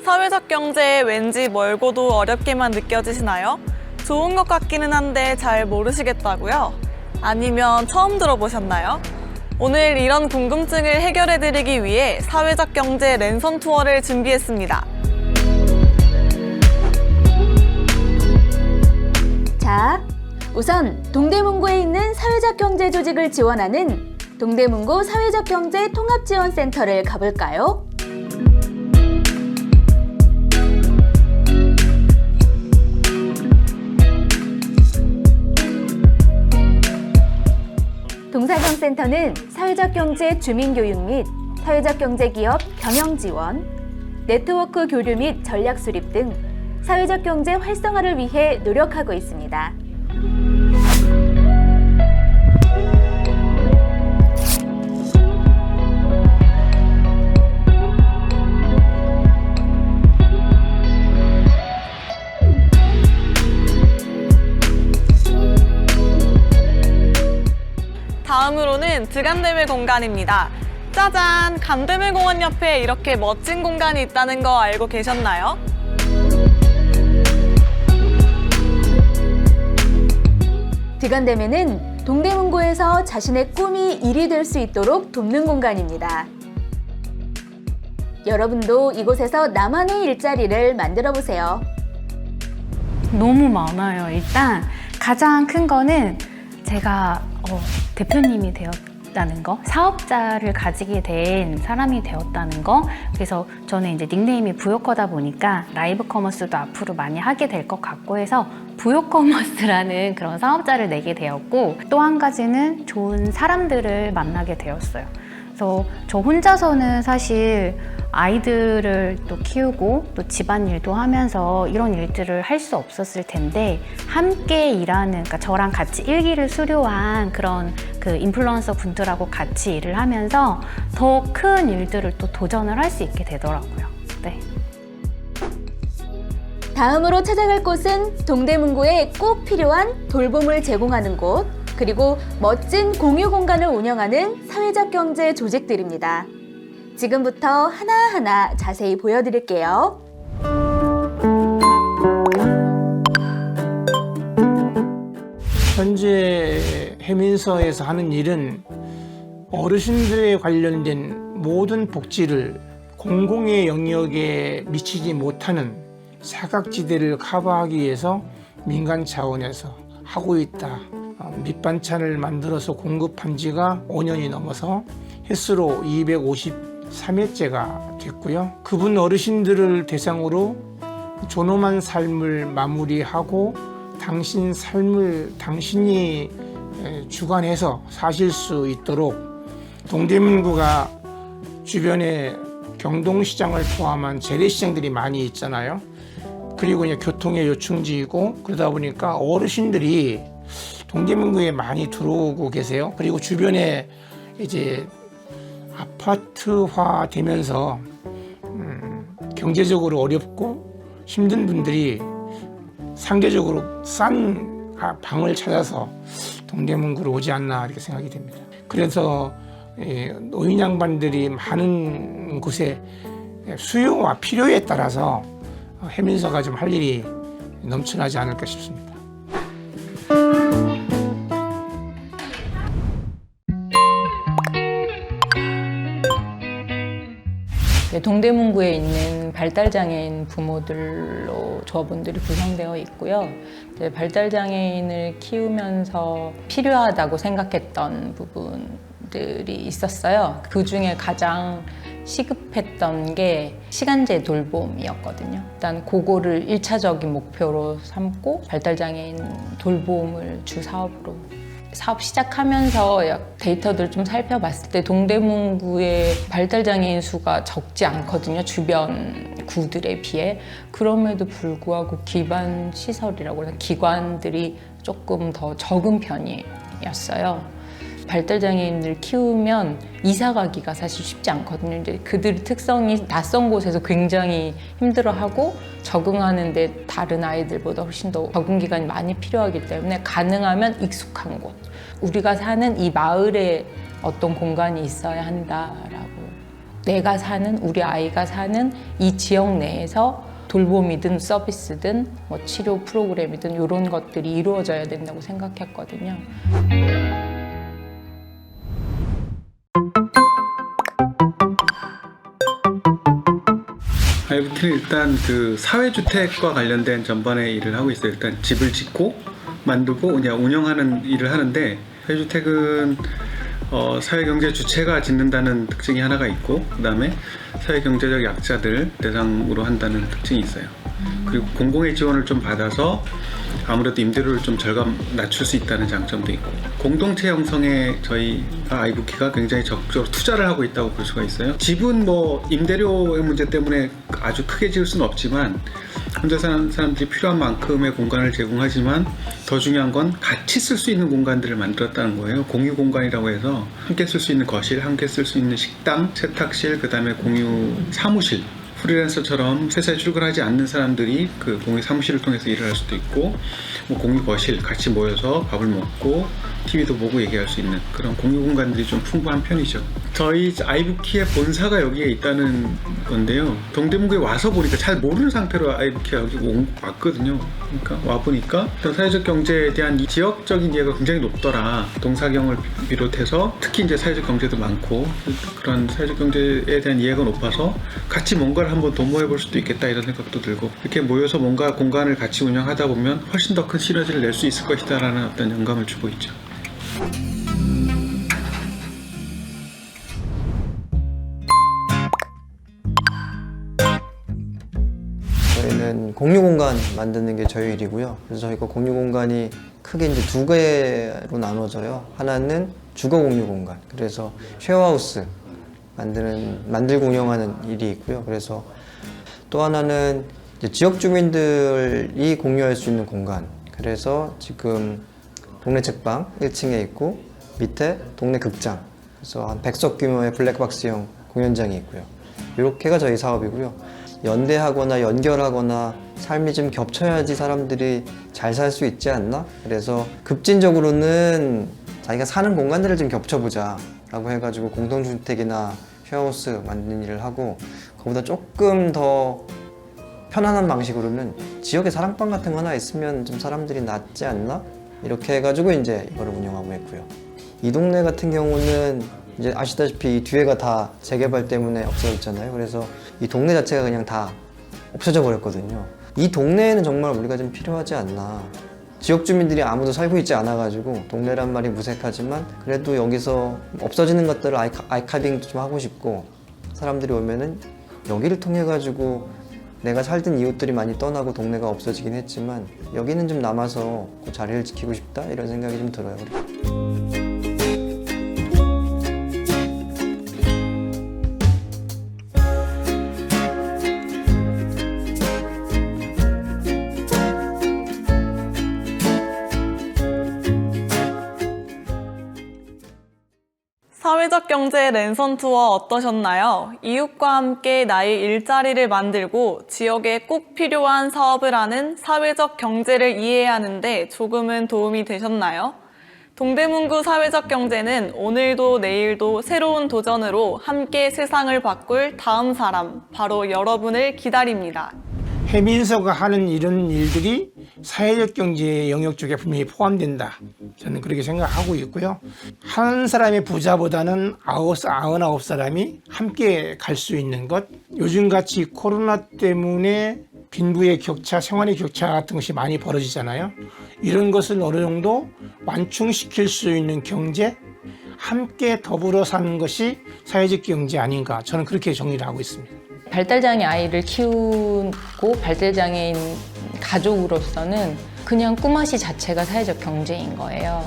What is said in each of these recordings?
사회적 경제에 왠지 멀고도 어렵게만 느껴지시나요? 좋은 것 같기는 한데 잘 모르시겠다고요? 아니면 처음 들어보셨나요? 오늘 이런 궁금증을 해결해드리기 위해 사회적 경제 랜선 투어를 준비했습니다. 자, 우선 동대문구에 있는 사회적 경제 조직을 지원하는 동대문구 사회적 경제 통합지원센터를 가볼까요? 동사경센터는 사회적 경제 주민교육 및 사회적 경제 기업 경영 지원, 네트워크 교류 및 전략 수립 등 사회적 경제 활성화를 위해 노력하고 있습니다. 다음으로는 드간대물 공간입니다. 짜잔! 간대물공원 옆에 이렇게 멋진 공간이 있다는 거 알고 계셨나요? 드간대면은 동대문구에서 자신의 꿈이 일이 될 수 있도록 돕는 공간입니다. 여러분도 이곳에서 나만의 일자리를 만들어 보세요. 너무 많아요. 일단 가장 큰 거는 제가 대표님이 되었다는 거, 사업자를 가지게 된 사람이 되었다는 거. 그래서 저는 이제 닉네임이 부요커다 보니까 라이브 커머스도 앞으로 많이 하게 될 것 같고 해서 부요커머스라는 그런 사업자를 내게 되었고, 또 한 가지는 좋은 사람들을 만나게 되었어요. 그래서 저 혼자서는 사실 아이들을 또 키우고 또 집안일도 하면서 이런 일들을 할 수 없었을 텐데, 함께 일하는, 그러니까 저랑 같이 일기를 수료한 그런 그 인플루언서 분들하고 같이 일을 하면서 더 큰 일들을 또 도전을 할 수 있게 되더라고요. 네. 다음으로 찾아갈 곳은 동대문구에 꼭 필요한 돌봄을 제공하는 곳, 그리고 멋진 공유 공간을 운영하는 사회적 경제 조직들입니다. 지금부터 하나하나 자세히 보여드릴게요. 현재 해민서에서 하는 일은 어르신들에 관련된 모든 복지를 공공의 영역에 미치지 못하는 사각지대를 커버하기 위해서 민간 차원에서 하고 있다. 밑반찬을 만들어서 공급한 지가 5년이 넘어서 횟수로 253회째가 됐고요. 그분 어르신들을 대상으로 존엄한 삶을 마무리하고 당신 삶을 당신이 주관해서 사실 수 있도록 동대문구가 주변에 경동시장을 포함한 재래시장들이 많이 있잖아요. 그리고 이제 교통의 요충지이고 그러다 보니까 어르신들이 동대문구에 많이 들어오고 계세요. 그리고 주변에 이제 아파트화 되면서 경제적으로 어렵고 힘든 분들이 상대적으로 싼 방을 찾아서 동대문구로 오지 않나 이렇게 생각이 됩니다. 그래서 노인 양반들이 많은 곳에 수요와 필요에 따라서 해민서가 좀 할 일이 넘쳐나지 않을까 싶습니다. 동대문구에 있는 발달장애인 부모들로 조합원들이 구성되어 있고요. 발달장애인을 키우면서 필요하다고 생각했던 부분들이 있었어요. 그 중에 가장 시급했던 게 시간제 돌봄이었거든요. 일단 그거를 1차적인 목표로 삼고 발달장애인 돌봄을 주 사업으로 사업 시작하면서 데이터들 좀 살펴봤을 때 동대문구의 발달장애인 수가 적지 않거든요. 주변 구들에 비해. 그럼에도 불구하고 기반 시설이라고 해서 기관들이 조금 더 적은 편이었어요. 발달장애인을 키우면 이사 가기가 사실 쉽지 않거든요. 이제 그들의 특성이 낯선 곳에서 굉장히 힘들어하고 적응하는데 다른 아이들보다 훨씬 더 적응 기간이 많이 필요하기 때문에 가능하면 익숙한 곳, 우리가 사는 이 마을에 어떤 공간이 있어야 한다라고 내가 사는, 우리 아이가 사는 이 지역 내에서 돌봄이든 서비스든 뭐 치료 프로그램이든 이런 것들이 이루어져야 된다고 생각했거든요. 아이브티는 일단 그 사회주택과 관련된 전반의 일을 하고 있어요. 일단 집을 짓고 만들고 그냥 운영하는 일을 하는데, 사회주택은 사회경제 주체가 짓는다는 특징이 하나가 있고, 그 다음에 사회경제적 약자들 대상으로 한다는 특징이 있어요. 그리고 공공의 지원을 좀 받아서 아무래도 임대료를 좀 절감 낮출 수 있다는 장점도 있고, 공동체 형성에 저희 아이브키가 굉장히 적극적으로 투자를 하고 있다고 볼 수가 있어요. 집은 뭐 임대료의 문제 때문에 아주 크게 지을 수는 없지만 혼자 사는 사람들이 필요한 만큼의 공간을 제공하지만, 더 중요한 건 같이 쓸 수 있는 공간들을 만들었다는 거예요. 공유 공간이라고 해서 함께 쓸 수 있는 거실, 함께 쓸 수 있는 식당, 세탁실, 그 다음에 공유 사무실, 프리랜서처럼 회사에 출근하지 않는 사람들이 그 공유 사무실을 통해서 일을 할 수도 있고, 뭐 공유 거실 같이 모여서 밥을 먹고 TV도 보고 얘기할 수 있는 그런 공유 공간들이 좀 풍부한 편이죠. 저희 아이브키의 본사가 여기에 있다는 건데요. 동대문구에 와서 보니까 잘 모르는 상태로 아이브키가 여기 왔거든요. 그러니까 와보니까 사회적 경제에 대한 이 지역적인 이해가 굉장히 높더라. 동사경을 비롯해서 특히 이제 사회적 경제도 많고, 그런 사회적 경제에 대한 이해가 높아서 같이 뭔가를 한번 도모해 볼 수도 있겠다 이런 생각도 들고, 이렇게 모여서 뭔가 공간을 같이 운영하다 보면 훨씬 더 큰 시너지를 낼 수 있을 것이다 라는 어떤 영감을 주고 있죠. 저희는 공유 공간 만드는 게 저희 일이고요. 그래서 저희가 공유 공간이 크게 이제 두 개로 나눠져요. 하나는 주거 공유 공간. 그래서 쉐어하우스 만들고 운영하는 일이 있고요. 그래서 또 하나는 이제 지역 주민들이 공유할 수 있는 공간. 그래서 지금 동네 책방 1층에 있고, 밑에 동네 극장, 그래서 한 100석 규모의 블랙박스형 공연장이 있고요. 이렇게가 저희 사업이고요. 연대하거나 연결하거나 삶이 좀 겹쳐야지 사람들이 잘 살 수 있지 않나? 그래서 급진적으로는 자기가 사는 공간들을 좀 겹쳐보자 라고 해가지고 공동주택이나 쉐어하우스 만드는 일을 하고, 그보다 조금 더 편안한 방식으로는 지역에 사랑방 같은 거 하나 있으면 좀 사람들이 낫지 않나? 이렇게 해가지고 이제 이거를 운영하고 있고요. 이 동네 같은 경우는 이제 아시다시피 이 뒤에가 다 재개발 때문에 없어졌잖아요. 그래서 이 동네 자체가 그냥 다 없어져 버렸거든요. 이 동네에는 정말 우리가 좀 필요하지 않나. 지역 주민들이 아무도 살고 있지 않아가지고 동네란 말이 무색하지만, 그래도 여기서 없어지는 것들을 아이카빙도 좀 하고 싶고, 사람들이 오면은 여기를 통해 가지고 내가 살던 이웃들이 많이 떠나고 동네가 없어지긴 했지만 여기는 좀 남아서 그 자리를 지키고 싶다 이런 생각이 좀 들어요. 사회적 경제 랜선 투어 어떠셨나요? 이웃과 함께 나의 일자리를 만들고 지역에 꼭 필요한 사업을 하는 사회적 경제를 이해하는데 조금은 도움이 되셨나요? 동대문구 사회적 경제는 오늘도 내일도 새로운 도전으로 함께 세상을 바꿀 다음 사람, 바로 여러분을 기다립니다. 해민서가 하는 이런 일들이 사회적 경제의 영역 쪽에 분명히 포함된다. 저는 그렇게 생각하고 있고요. 한 사람의 부자보다는 99사람이 함께 갈 수 있는 것. 요즘같이 코로나 때문에 빈부의 격차, 생활의 격차 같은 것이 많이 벌어지잖아요. 이런 것을 어느 정도 완충시킬 수 있는 경제, 함께 더불어 사는 것이 사회적 경제 아닌가. 저는 그렇게 정리를 하고 있습니다. 발달장애 아이를 키우고 발달장애인 가족으로서는 그냥 꿈아시 자체가 사회적 경제인 거예요.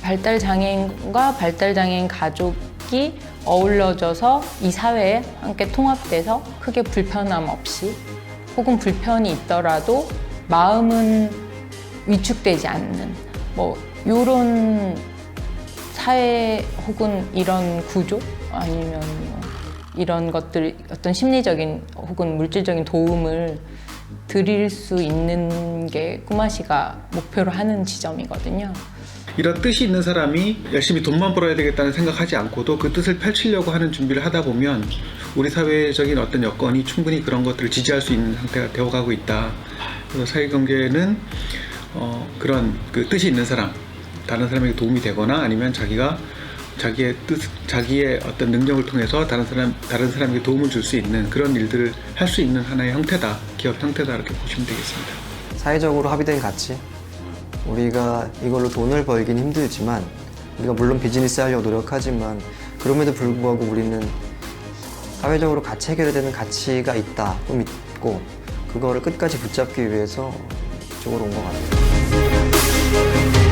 발달장애인과 발달장애인 가족이 어우러져서 이 사회에 함께 통합돼서 크게 불편함 없이, 혹은 불편이 있더라도 마음은 위축되지 않는 뭐 이런 사회 혹은 이런 구조, 아니면 이런 것들, 어떤 심리적인 혹은 물질적인 도움을 드릴 수 있는 게 꿈아시가 목표로 하는 지점이거든요. 이런 뜻이 있는 사람이 열심히 돈만 벌어야 되겠다는 생각하지 않고도 그 뜻을 펼치려고 하는 준비를 하다 보면 우리 사회적인 어떤 여건이 충분히 그런 것들을 지지할 수 있는 상태가 되어가고 있다. 그래서 사회경제는 그런 그 뜻이 있는 사람, 다른 사람에게 도움이 되거나 아니면 자기의 어떤 능력을 통해서 다른 사람에게 도움을 줄 수 있는 그런 일들을 할 수 있는 하나의 형태다, 기업 형태다 이렇게 보시면 되겠습니다. 사회적으로 합의된 가치, 우리가 이걸로 돈을 벌긴 힘들지만 우리가 물론 비즈니스 하려고 노력하지만 그럼에도 불구하고 우리는 사회적으로 같이 해결되는 가치가 있다 또 믿고 그거를 끝까지 붙잡기 위해서 이쪽으로 온 것 같아요.